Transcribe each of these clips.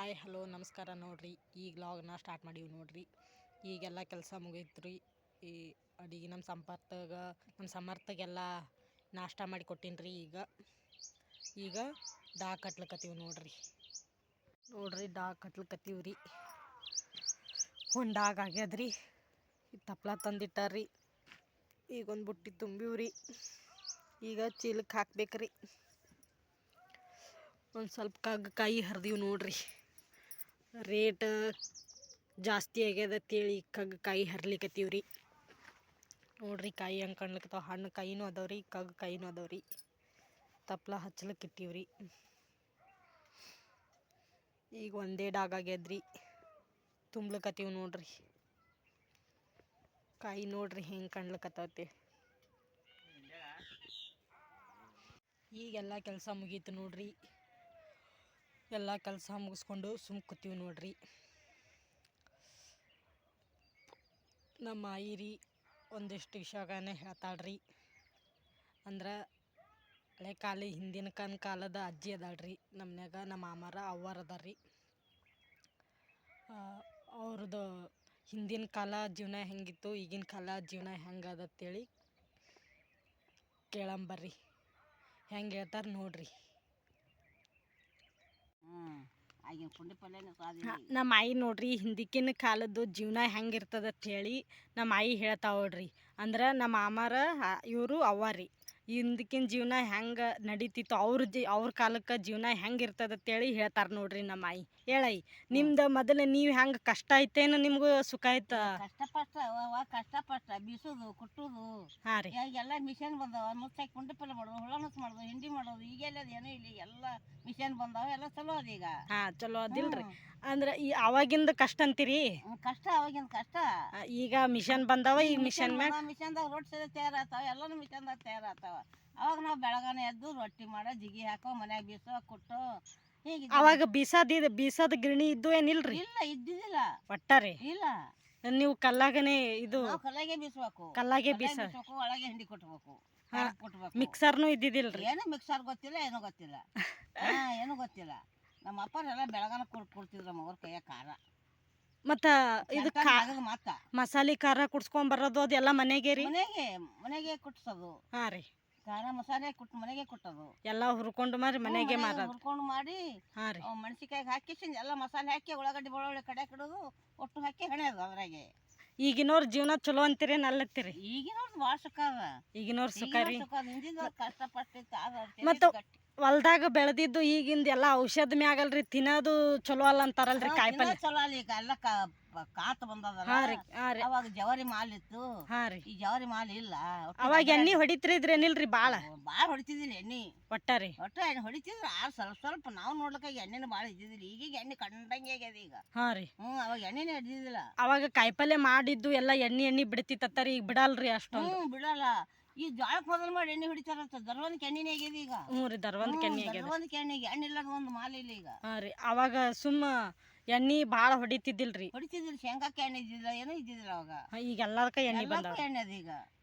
Hi hello ನಮಸ್ಕಾರ ನೋಡ್ರಿ. ಈಗ ಲಾಗ್ನ ಸ್ಟಾರ್ಟ್ ಮಾಡೀವಿ ನೋಡ್ರಿ. ಈಗೆಲ್ಲ ಕೆಲಸ ಮುಗೀತು ರೀ. ಈ ಅಡಿಗೆ ನಮ್ಮ ಸಮರ್ಥಗೆಲ್ಲ ನಾಷ್ಟ ಮಾಡಿ ಕೊಟ್ಟೀನಿ ರೀ. ಈಗ ಡಾ ಕಟ್ಲಕತ್ತೀವಿ ನೋಡ್ರಿ ಡಾ ಕಟ್ಲಕತ್ತೀವಿ ರೀ. ಒಂದು ಡಾಗ್ ಆಗ್ಯದ್ರಿ. ತಪ್ಲ ತಂದಿಟ್ಟಾರ್ರಿ. ಈಗ ಒಂದು ಬುಟ್ಟಿ ತುಂಬಿವ್ರಿ. ಈಗ ಚೀಲಕ್ಕೆ ಹಾಕ್ಬೇಕ್ರಿ. ಒಂದು ಸ್ವಲ್ಪ ಕಾಯಿ ಹರಿದೀವಿ ನೋಡ್ರಿ. ರೇಟ್ ಜಾಸ್ತಿ ಆಗ್ಯದ ಅಂತೇಳಿ ಕಾಯಿ ಹರ್ಲಿಕತ್ತೀವ್ರಿ ನೋಡ್ರಿ. ಕಾಯಿ ಹಂಗೆ ಕಾಣ್ಲಿಕ್ಕತ್ತಾವ. ಹಣ್ಣು ಕಾಯಿನೂ ಅದಾವ್ರಿ, ಕಾಯಿನೂ ಅದಾವ್ರಿ. ತಪ್ಲ ಹಚ್ಲಕ್ಕೆ ಇಟ್ಟೀವ್ರಿ. ಈಗ ಒಂದೇ ಡಾಗ್ ಆಗ್ಯದ್ರಿ. ತುಂಬ್ಲಕತ್ತೀವಿ ನೋಡ್ರಿ. ಕಾಯಿ ನೋಡ್ರಿ ಹೆಂಗೆ ಕಾಣ್ಲಿಕ್ಕತ್ತೈತಿ. ಈಗೆಲ್ಲ ಕೆಲಸ ಮುಗೀತು ನೋಡ್ರಿ. ಎಲ್ಲ ಕೆಲಸ ಮುಗಿಸ್ಕೊಂಡು ಸುಮ್ಮ ಕೂತೀವಿ ನೋಡ್ರಿ. ನಮ್ಮ ಆಯಿ ರೀ ಒಂದಿಷ್ಟು ವಿಷಯಗಳನ್ನ ಹೇಳ್ತಾಳ್ರಿ. ಅಂದ್ರೆ ಹಳೆ ಹಿಂದಿನ ಕಾಲದ ಅಜ್ಜಿ ಅದಾಳ್ರಿ ನಮ್ಮನ್ಯಾಗ. ನಮ್ಮ ಮಾಮಾರ ಅವ್ವಾರ ಅದಾರ್ರಿ. ಅವ್ರದ್ದು ಹಿಂದಿನ ಕಾಲ ಜೀವನ ಹೆಂಗಿತ್ತು, ಈಗಿನ ಕಾಲ ಜೀವನ ಹೆಂಗದ ಅಂತೇಳಿ ಕೇಳಂಬರ್ರಿ. ಹೆಂಗೆ ಹೇಳ್ತಾರೆ ನೋಡ್ರಿ. ನಮ್ಮ ಆಯಿ ನೋಡ್ರಿ ಹಿಂದಿಕಿನ ಕಾಲದ್ದು ಜೀವನ ಹೆಂಗಿರ್ತದ ಅಂತ ಹೇಳಿ ನಮ್ಮ ಆಯಿ ಹೇಳ್ತಾವ್ರಿ. ಅಂದ್ರೆ ನಮ್ಮ ಮಾಮಾರ ಇವರು ಅವ್ವಾರಿ ಹಿಂದಕ್ಕಿನ ಜೀವನ ಹೆಂಗೆ ನಡೀತಿತ್ತು, ಅವ್ರ ಕಾಲಕ್ಕೆ ಜೀವನ ಹೆಂಗೆ ಇರ್ತದ ಅಂತೇಳಿ ಹೇಳ್ತಾರೆ ನೋಡ್ರಿ ನಮ್ಮ ಆಯಿ. ಹೇಳಯಿ ನಿಮ್ದು ಮೊದಲು ನೀವು ಹೆಂಗೆ ಕಷ್ಟ ಐತೇನು ನಿಮ್ಗೂ ಸುಖ ಆಯ್ತ? ಕಷ್ಟಪಟ್ಟ ಬೀಸೋದು ಕುಟ್ಟೋದು. ಹಾಂ ರೀ. ಎಲ್ಲ ಮಿಷನ್ ಬಂದಾವ. ಮುಚ್ಚಾಕಿ ಕುಂಡಿ ಪಲ್ಲೆ ಮಾಡೋದು, ಹುಳ ನುಚ್ಚು ಮಾಡೋದು, ಹಿಂಡಿ ಮಾಡೋದು. ಈಗೆಲ್ಲ ಏನೂ ಇಲ್ಲ. ಎಲ್ಲ ಮಿಷನ್ ಬಂದಾವ. ಎಲ್ಲ ಚಲೋ ಅದ ಈಗ. ಹಾಂ ಚಲೋ ಅದಿಲ್ರಿ. ಅಂದ್ರೆ ಈ ಅವಾಗಿಂದ ಕಷ್ಟ ಅಂತೀರಿ? ಕಷ್ಟ ಅವಾಗಿನ ಕಷ್ಟ. ಈಗ ಮಿಷನ್ ಬಂದಾವ. ಈಗ ಮಿಷನ್ದಾಗ ರೊಟ್ಟಿ ಸದ ತಯಾರಾಗ್ತಾವ. ಎಲ್ಲನೂ ಮಿಷನ್ದಾಗ ತಯಾರಾಗ್ತಾವ. ಅವಾಗ ನಾವು ಬೆಳಗಾನೆ ಎದ್ದು ರೊಟ್ಟಿ ಮಾಡೋ, ಜಿಗಿ ಹಾಕೋ, ಮನ್ಯಾಗ ಬೀಸೋ ಕುಟ್ಟು ಹೀಗೆ. ಅವಾಗ ಬೀಸದ ಗಿರಣಿ ಇದ್ದು ಏನಿಲ್ರಿ? ಇಲ್ಲ, ಇದ್ದಿದ್ದಿಲ್ಲ ಒಟ್ಟಾರೆ. ಇಲ್ಲ, ನೀವು ಕಲ್ಲಾಗನೆ ಇದು ಕಲ್ಲಾಗೆ ಬೀಸ್ಬೇಕು. ಕಲ್ಲಾಗೆ ಒಳಗೆ ಹಿಂಡಿ ಕೊಟ್ಬೇಕು. ಮಿಕ್ಸರ್ನು ಇದ್ದಿದ್ದಿಲ್ರಿ? ಏನು ಮಿಕ್ಸರ್ ಗೊತ್ತಿಲ್ಲ, ಏನೂ ಗೊತ್ತಿಲ್ಲ. ಏನೂ ಗೊತ್ತಿಲ್ಲ. ನಮ್ಮ ಅಪ್ಪರೆಲ್ಲ ಬೆಳಗಾನ ಕೊಡ್ತಿದ್ರು ನಮ್ಮ ಅವ್ರ ಕೈಯ ಖಾರ. ಮತ್ತು ಇದು ಮಸಾಲೆ ಖಾರ ಕುಡ್ಸ್ಕೊಂಡ್ ಬರೋದು ಅದೆಲ್ಲ ಮನೆಗೆ ರೀ? ಮನೆಗೆ ಕುಟ್ಸೋದು. ಹಾಂ ರೀ. ಖಾರ ಮಸಾಲೆ ಮನೆಗೆ ಕೊಟ್ಟೋದು. ಎಲ್ಲ ಹುರ್ಕೊಂಡು ಮನೆಗೆ ಮಾರೋದು. ಹುರ್ಕೊಂಡು ಮಾಡಿ. ಹಾಂ ರೀ. ಮೆಣಸಿಕಾಯಿಗೆ ಹಾಕಿ ಎಲ್ಲ ಮಸಾಲೆ ಹಾಕಿ ಉಳ್ಳಾಗಡ್ಡಿ ಬೆಳ್ಳುಳ್ಳಿ ಕಡೆ ಇಡೋದು. ಒಟ್ಟು ಹಾಕಿ ಹೆಣೆಯೋದು ಅದ್ರಾಗೆ. ಈಗಿನವ್ರ ಜೀವನ ಚಲೋ ಅಂತೀರಿ ನಲ್ಲತ್ತೀರಿ? ಈಗಿನವ್ರದ್ದು ಭಾಳ ಸುಖ ಅದ. ಈಗಿನವ್ರ ಸುಖ ರೀ. ಹಿಂದಿನ ಕಷ್ಟಪಟ್ಟಿತ್ತು. ಮತ್ತು ಹೊಲ್ದಾಗ ಬೆಳೆದಿದ್ದು ಈಗಿಂದ ಎಲ್ಲ ಔಷಧ ಮ್ಯಾಗಲ್ರಿ, ತಿನ್ನೋದು ಚಲೋ ಅಲ್ಲ ಅಂತಾರಲ್ರಿ. ಕಾಯಿಪಲ್ಲೆ ಚಲೋ ಅಲ್ಲ. ಈಗ ಎಲ್ಲ ಕಾತ ಬಂದದ. ಅವಾಗ ಜವಾರಿ ಮಾಲ್ ಇತ್ತು. ಈ ಜವಾರಿ ಮಾಲ್ ಇಲ್ಲ. ಅವಾಗ ಎಣ್ಣೆ ಹೊಡಿತಿದ್ರೇನಿಲ್ರಿ? ಭಾಳ ಹೊಡಿತಿದ್ದಿಲ್ಲ ಎಣ್ಣೆ. ಒಟ್ಟಾರಿ ಎಣ್ಣೆ ಹೊಡಿತಿದ್ರ ಸ್ವಲ್ಪ ನಾವು ನೋಡ್ಲಿಕ್ಕೆ ಎಣ್ಣೆನ ಭಾಳ ಇದ್ದಿದ್ದಿಲ್ಲ. ಈಗೀಗ ಎಣ್ಣೆ ಕಂಡಂಗೆ ಆಗ್ಯದ ಈಗ. ಹಾಂ ರೀ. ಅವಾಗ ಎಣ್ಣೆನೇ ಹಿಡಿದಿದ್ದಿಲ್ಲ. ಅವಾಗ ಕಾಯಿಪಲ್ಲೆ ಮಾಡಿದ್ದು ಎಲ್ಲ ಎಣ್ಣೆ ಬಿಡ್ತಿತ್ತರಿ. ಈಗ ಬಿಡಲ್ರಿ ಅಷ್ಟೊಂದು. ಬಿಡಲ್ಲ. ಈ ಜೋಳಕ್ಕೆ ಮೊದಲು ಮಾಡಿ ಎಣ್ಣೆ ಹೊಡಿತಾರಂತ. ದರ್ವಂದಕ್ಕೆ ಎಣ್ಣೆನೇ ಆಗ್ಯದ ಈಗ. ಹ್ಞೂ ರೀ. ದರ್ವಂದಕ್ಕೆ ಎಣ್ಣೆ ಆಗ್ಯದ. ದರ್ವಂದಕ್ಕೆ ಎಣ್ಣೆ ಇಲ್ಲದ ಒಂದು ಮಾಲ್ ಇಲ್ಲ ಈಗ. ಹಾಂ ರೀ. ಅವಾಗ ಎಣ್ಣೆ ಭಾಳ ಹೊಡಿತಿದ್ದಿಲ್ರಿ. ಹೊಡಿತಿದ್ದಿಲ್ಲ. ಶೇಂಗಾಕ್ಕೆ ಎಣ್ಣೆ ಇದ್ದಿಲ್ಲ, ಏನೂ ಇದ್ದಿದ್ದಿಲ್ಲ ಅವಾಗ. ಈಗ ಎಲ್ಲದಕ್ಕೆ ಎಣ್ಣೆ ಬಂದ. ಎಣ್ಣೆ ಅದ ಈಗ.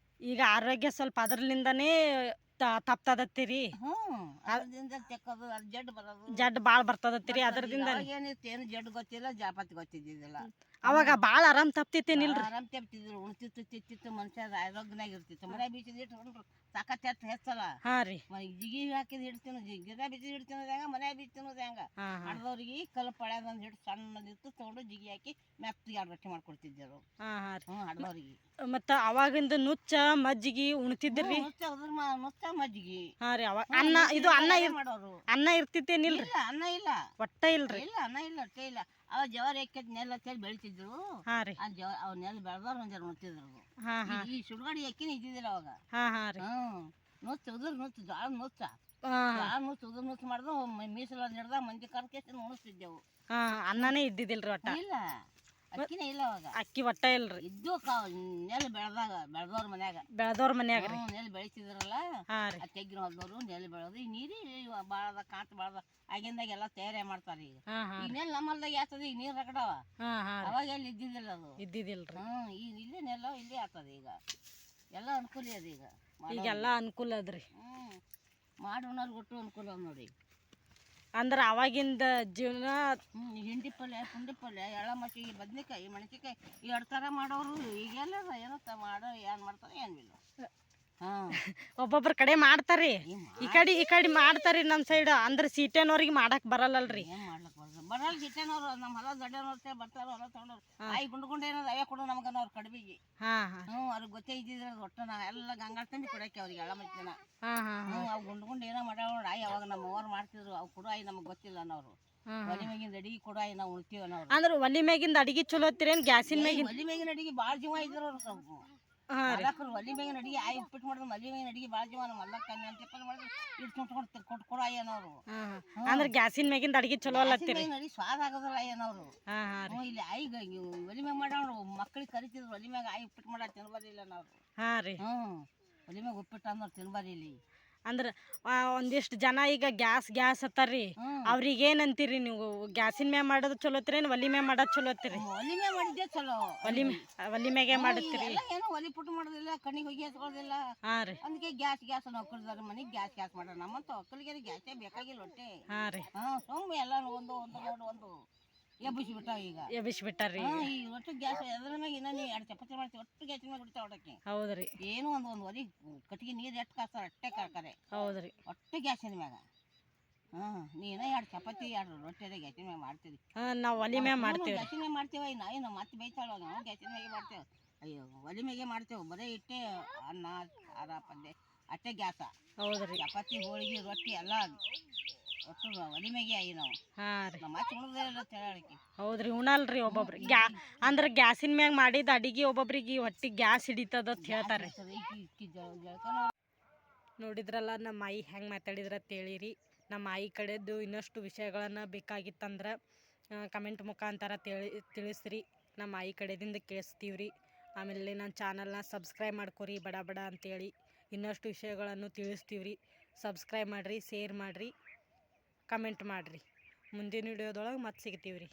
ಈಗ ಆರೋಗ್ಯ ಸ್ವಲ್ಪ ಅದರ್ಲಿಂದಾನೇ ತಪ್ತದತ್ತೀರಿ. ಜಡ್ ಭಾಳ ಬರ್ತದತ್ತೀರಿ ಅದರದಿಂದ. ಏನು ಜಡ್ ಗೊತ್ತಿಲ್ಲ, ಜಾಪತಿ ಗೊತ್ತಿದ್ದಿಲ್ಲ. ಅವಾಗ ಭಾಳ ಆರಾಮ್ ತಪ್ತಿತ್ತೇನಿಲ್ರಿ? ಆರಾಮ್ ತಪ್ತಿದ್ರು. ಉಣ್ತಿತ್ತು ತಿತ್ತಿತ್ತು. ಮನುಷ್ಯ ಆರೋಗ್ಯನಾಗ ಇರ್ತಿತ್ತು. ಮನೆ ಬೀಸಿದ ಇಟ್ಟು ಸಾಕತ್ ಹೆಚ್ಚಲ್ಲ. ಹಾಂ ರೀ. ಜಿಗಿ ಹಾಕಿದ್ ಹಿಡ್ತಿನ ಗಿಡ ಬೀಸಿದ ಹಿಡ್ತಿನೋದು ಹೆಂಗ, ಮನೆ ಬೀಸಿ ತಿನ್ನೋದು ಹೆಂಗ. ಅಡ್ದವ್ರಿಗೆ ಕಲ್ಲು ಪಳ್ಯಾದಂದು ಹಿಟ್ಟು ಸಣ್ಣದಿತ್ತು ತಗೊಂಡು ಜಿಗಿ ಹಾಕಿ ಮೆತ್ತಿಗೆ ರೊಟ್ಟಿ ಮಾಡ್ಕೊಡ್ತಿದ್ದರು. ಅಡ್ದವ್ರಿಗೆ. ಮತ್ತು ಅವಾಗಿಂದ ನುಚ್ಚ ಮಜ್ಜಿಗೆ ಉಣ್ತಿದ್ರಿ? ನುಚ್ಚ ಮಜ್ಜಿಗೆ. ಹಾಂ ರೀ. ಅವಾಗ ಅನ್ನ ಇರ್ತಿತ್ತೇನಿಲ್ರಿ? ಅನ್ನ ಇಲ್ಲ. ಒಟ್ಟ ಇಲ್ರಿ? ಇಲ್ಲ, ಅನ್ನ ಇಲ್ಲ, ಹೊಟ್ಟೆ ಇಲ್ಲ. ಅವ ಜವಾರಿ ಹಾಕಿ ನೆಲ್ ಹಚ್ಚಿ ಬೆಳಿತಿದ್ರು. ಹಾಂ ರೀ. ಅವ್ ನೆಲ್ ಬೆಳೆದವ್ರು ಒಂದ್ ಜನ ಉಣ್ತಿದ್ರು. ಈ ಸುಡ್ಗಾಡಿ ಅಕ್ಕಿನ ಇದ್ದಿದ್ದಿಲ್ಲ ಅವಾಗ. ನುಚ್ಚ ನುಚ್ಚ ಜೋಳ ನುಚ್ಚ ಉದುರ್ ನುಚ್ಚ ಮಾಡ್ದು ಮೀಸಲ ಹಿಡ್ದ ಮಂದಿ ಕರ್ಕೇಸಿ ಉಣಿಸ್ತಿದ್ದೆವು. ಅನ್ನನೇ ಇದ್ದಿದ್ದಿಲ್ರಿ ಒಟ್ಟ? ಇಲ್ಲ, ಅಕ್ಕಿನೇ ಇಲ್ಲ ಅವಾಗ. ಅಕ್ಕಿ ಒಟ್ಟ ಇಲ್ರಿ? ಇದ್ದು ನೆಲ್ ಬೆಳೆದವ್ರ ಮನ್ಯಾಗ ನೆಲ್ ಬೆಳಿತಿದ್ರಲ್ಲ. ತೆಗ್ಗಿನ ಹೊಲ್ದವ್ರು ನೆಲ್ ಬೆಳೆದು ಈ ನೀರಿ ಬಾಳದ ಕಾಂತ ಬಾಳದ ಆಗಿಂದಾಗ ಎಲ್ಲ ತಯಾರಿ ಮಾಡ್ತಾರ. ಈಗ ಈ ನೆಲ್ ನಮ್ಮಲ್ದಾಗ ಯಾತದ. ಈಗ ನೀರ್ ರಗಡವ. ಅವಾಗ ಎಲ್ಲಿ ಇದ್ದಿದ್ದಿಲ್ಲ ಅದು. ಇದ್ದಿದ್ದಿಲ್ರಿ? ಈಗ ಇಲ್ಲೇ ನೆಲ್ಲ ಇಲ್ಲೇ ಆಗ್ತದ. ಈಗ ಎಲ್ಲ ಅನುಕೂಲ ಅದ. ಈಗೆಲ್ಲ ಅನುಕೂಲ ಅದ್ರಿ. ಮಾಡೋನವ್ರಿಗೆ ಒಟ್ಟು ಅನುಕೂಲ ನೋಡಿ. ಅಂದ್ರೆ ಅವಾಗಿಂದ ಜೀವನ ಹಿಂಡಿ ಪಲ್ಯ ಪುಂಡಿ ಪಲ್ಯ ಎಳ್ಳ ಮಚ್ಚಿಗೆ ಬದ್ನೆಕಾಯಿ ಮೆಣಸಿನ್ಕಾಯಿ 2 ಥರ ಮಾಡೋರು. ಈಗೆಲ್ಲ ಏನೋ ಮಾಡೋ ಏನು ಮಾಡ್ತಾರೆ ಏನಿಲ್ಲ. ಒಬ್ಬೊಬ್ರ ಕಡೆ ಮಾಡ್ತಾರ್ರಿ, ಈ ಕಡೆ ಮಾಡ್ತಾರ್ರಿ ನಮ್ಮ ಸೈಡ್. ಅಂದ್ರೆ ಸೀಟೆನವ್ರಿಗೆ ಮಾಡಕ್ ಬರಲ್ಲಲ್ರಿ. ಏನು ಮಾಡ್ಲಿಕ್ಕೆ ಬರಲ್ಲ ಸೀಟೆನವ್ರು ನಮ್ಮ ಹೊಲ ದಡ್ಡನವ್ರು ಬರ್ತಾರೋ ಹೊಲ ತಗೊಂಡವ್ರು ಆಯಿ ಗುಂಡು ಏನೋ ಅವೇ ಕೊಡು ನಮ್ಗನವ್ರು ಕಡ್ಬಿಗೆ. ಅವ್ರಿಗೆ ಗೊತ್ತೇ ಇದ್ದಿದ್ರೆ ಒಟ್ಟು ನಾ ಎಲ್ಲ ಗಂಗಾಳ ತಂದು ಕೊಡಕ್ಕೆ ಅವ್ರಿಗೆ ಎಳ್ಳ ಮಚ್ಚಿನ. ಅವು ಗುಂಡು ಏನೋ ಮಾಡ್ಯಾವ ನೋಡಿ ಆಯಿ ಅವಾಗ ನಮ್ಮ ಅವ್ರು ಮಾಡ್ತಿದ್ರು. ಅವು ಕೊಡು ಆಯಿ ನಮಗೆ ಗೊತ್ತಿಲ್ಲ ಅನ್ನೋರು. ಒಲಿ ಮ್ಯಾಗಿಂದ ಅಡಿಗೆ ಕೊಡು ಆಯಿ ನಾವು ಉಳ್ತೀವಿ ಅನ್ನೋರು. ಅಂದ್ರೆ ಒಲಿ ಮ್ಯಾಗಿಂದ ಅಡಿಗೆ ಚಲೋ ಹತ್ತಿರೇನು ಗ್ಯಾಸಿನ ಮ್ಯಾಗಿಂದ? ಒಲಿ ಮ್ಯಾಗಿನ ಅಡಿಗೆ ಭಾಳ ಜೀವ ಇದ್ರು ಅವ್ರು. ಸ್ವಲ್ಪ ಒಲಿ ಮ್ಯಾಗಿನ ಅಡಿಗೆ ಆಯಿ ಉಪ್ಪಿಟ್ಟು ಮಾಡಿದ್ರು. ಒಲಿ ಮ್ಯಾಗಿನ ಅಡಿಗೆ ಭಾಳ ಜೀವ. ನಮ್ಮ ಅಲ್ಲ ಕಣ್ಣು ಅಂತ ಮಾಡಿದ್ರು ಇಟ್ಟು ಕೊಡು ಆಯಿ ಅನ್ನೋರು. ಅಂದ್ರೆ ಗ್ಯಾಸಿನ ಮ್ಯಾಗಿಂದ ಅಡಿಗೆ ಚಲೋ ಅಲ್ಲತ್ತೀರಿ? ಅಡಿಗೆ ಸ್ವಾದ ಆಗೋದಿಲ್ಲ ಆಯಿ ಅನ್ನೋರು. ಇಲ್ಲಿ ಆಯಿಗ ಒಲಿ ಮ್ಯಾಗ ಮಾಡೋರು ಮಕ್ಳಿಗೆ ಕರಿತಿದ್ರು. ಒಲಿ ಮ್ಯಾಗ ಆಯಿ ಉಪ್ಪಿಟ್ಟು ಮಾಡೋ ತಿನ್ಬಾರಿಲ್ಲ ಅನ್ನೋರು. ಒಲಿ ಮ್ಯಾಗ ಉಪ್ಪಿಟ್ಟು ಅನ್ನೋರು ತಿನ್ಬಾರಿ ಇಲ್ಲಿ. ಅಂದ್ರೆ ಒಂದಿಷ್ಟು ಜನ ಈಗ ಗ್ಯಾಸ್ ಹತ್ತಾರ್ರಿ, ಅವ್ರಿಗೆ ಏನಂತೀರಿ ನೀವು? ಗ್ಯಾಸಿನ ಮ್ಯಾಗ ಮಾಡೋದು ಚಲೋ ಹತ್ತಿರೇನು ಒಲಿ ಮ್ಯಾಗ ಮಾಡೋದು ಚಲೋ ಹತ್ತಿರಿ? ಒಲಿ ಮ್ಯಾಗ ಮಾಡಿದ್ದೆ ಚಲೋ. ಒಲಿ ಮ್ಯಾಗೆ ಮಾಡುತ್ತೀರಿ? ಏನೋ ಒಲಿ ಪುಟ್ಟು ಮಾಡೋದಿಲ್ಲ, ಕಣ್ಣಿಗೆ ಹೋಗಿ ಹಚ್ಕೊಳ್ಳೋದಿಲ್ಲ. ಅದಕ್ಕೆ ಗ್ಯಾಸ್ ಒಕ್ಕಲ್ದಾರ ಮನೆಗೆ ಗ್ಯಾಸ್ ಮಾಡೋಣ. ನಮ್ಮಂತ ಒಕ್ಕಲಿಗೆ ಗ್ಯಾಸೇ ಬೇಕಾಗಿಲ್ಲ ಹೊಟ್ಟೆ. ಸುಮ್ಮನೆ ಎಲ್ಲ ಒಂದು ಎಬ್ಬಿಸ್ಬಿಟ್ಟಾವ ಈಗ. ಎಬ್ಬಿಸ್ಬಿಟ್ಟಾರ್ರಿ ಈ ಒಟ್ಟು ಗ್ಯಾಸ್ ಎದ್ರ ಮ್ಯಾಗ ಇನ್ನೂ 2 ಚಪಾತಿ ಮಾಡ್ತೀವಿ ಒಟ್ಟು ಗ್ಯಾಸಿನ ಮ್ಯಾಗ ಹೊಡಿತಾವ ಹೊಡಕ್ಕೆ. ಹೌದ್ರಿ. ಏನು ಒಂದು ಒಲಿ ಕಟ್ಟಿಗೆ ನೀರು ಎಷ್ಟು ಕಾಸ್ತಾರ ಅಷ್ಟೇ ಕಾಕರೆ. ಹೌದ್ರಿ. ಒಟ್ಟು ಗ್ಯಾಸಿನ ಮ್ಯಾಗ. ನೀನ 2 ಚಪಾತಿ 2 ರೊಟ್ಟಿ ಅದೇ ಗ್ಯಾಸಿನ ಮ್ಯಾಗ ಮಾಡ್ತೀವಿ. ನಾವು ಒಲಿ ಮ್ಯಾಗ ಮಾಡ್ತೀವಿ. ಗ್ಯಾಸಿನ ಮ್ಯಾಗ ಮಾಡ್ತೀವಿ. ನಾವು ಮತ್ತೆ ಬೈತಾಳ ನಾವು ಗ್ಯಾಸಿನ ಮ್ಯಾಗೆ ಮಾಡ್ತೇವೆ. ಅಯ್ಯೋ ಒಲಿ ಮ್ಯಾಗೆ ಮಾಡ್ತೇವೆ. ಬರೀ ಇಟ್ಟೆ ಅನ್ನ ಖಾರ ಪಲ್ಯ ಅಷ್ಟೇ ಗ್ಯಾಸ. ಹೌದ್ರಿ. ಚಪಾತಿ ಹೋಳಿಗೆ ರೊಟ್ಟಿ ಎಲ್ಲ ಒಟ್ಟು ಒಲಿ ಮ್ಯಾಗೆ ಆಗಿ ನಾವು. ನಮ್ಮ ಮತ್ತೆ ಉಣೋದಿಲ್ಲ ತಿಳಾಳಿಕೆ. ಹೌದ್ರಿ, ಉಣಲ್ರಿ ಒಬ್ಬೊಬ್ರಿ. ಅಂದ್ರೆ ಗ್ಯಾಸಿನ ಮ್ಯಾಗ ಮಾಡಿದ ಅಡಿಗೆ ಒಬ್ಬೊಬ್ರಿಗೆ ಹೊಟ್ಟಿ ಗ್ಯಾಸ್ ಹಿಡಿತದ ಅಂತ ಹೇಳ್ತಾರೆ. ನೋಡಿದ್ರಲ್ಲ ನಮ್ಮ ಆಯಿ ಹೆಂಗೆ ಮಾತಾಡಿದ್ರ ತಿಳಿರಿ. ನಮ್ಮ ಆಯಿ ಕಡೆದು ಇನ್ನಷ್ಟು ವಿಷಯಗಳನ್ನು ಬೇಕಾಗಿತ್ತಂದ್ರೆ ಕಮೆಂಟ್ ಮುಖಾಂತರ ತಿಳಿಸ್ರಿ. ನಮ್ಮ ಆಯಿ ಕಡೆದಿಂದ ಕೇಳಿಸ್ತೀವ್ರಿ. ಆಮೇಲೆ ನನ್ನ ಚಾನಲ್ನ ಸಬ್ಸ್ಕ್ರೈಬ್ ಮಾಡ್ಕೊರಿ ಬಡ ಬಡ ಅಂತೇಳಿ. ಇನ್ನಷ್ಟು ವಿಷಯಗಳನ್ನು ತಿಳಿಸ್ತೀವ್ರಿ. ಸಬ್ಸ್ಕ್ರೈಬ್ ಮಾಡಿರಿ, ಶೇರ್ ಮಾಡಿರಿ, ಕಮೆಂಟ್ ಮಾಡಿರಿ. ಮುಂದಿನ ವಿಡಿಯೋದೊಳಗೆ ಮತ್ತೆ ಸಿಗ್ತೀವ್ರಿ.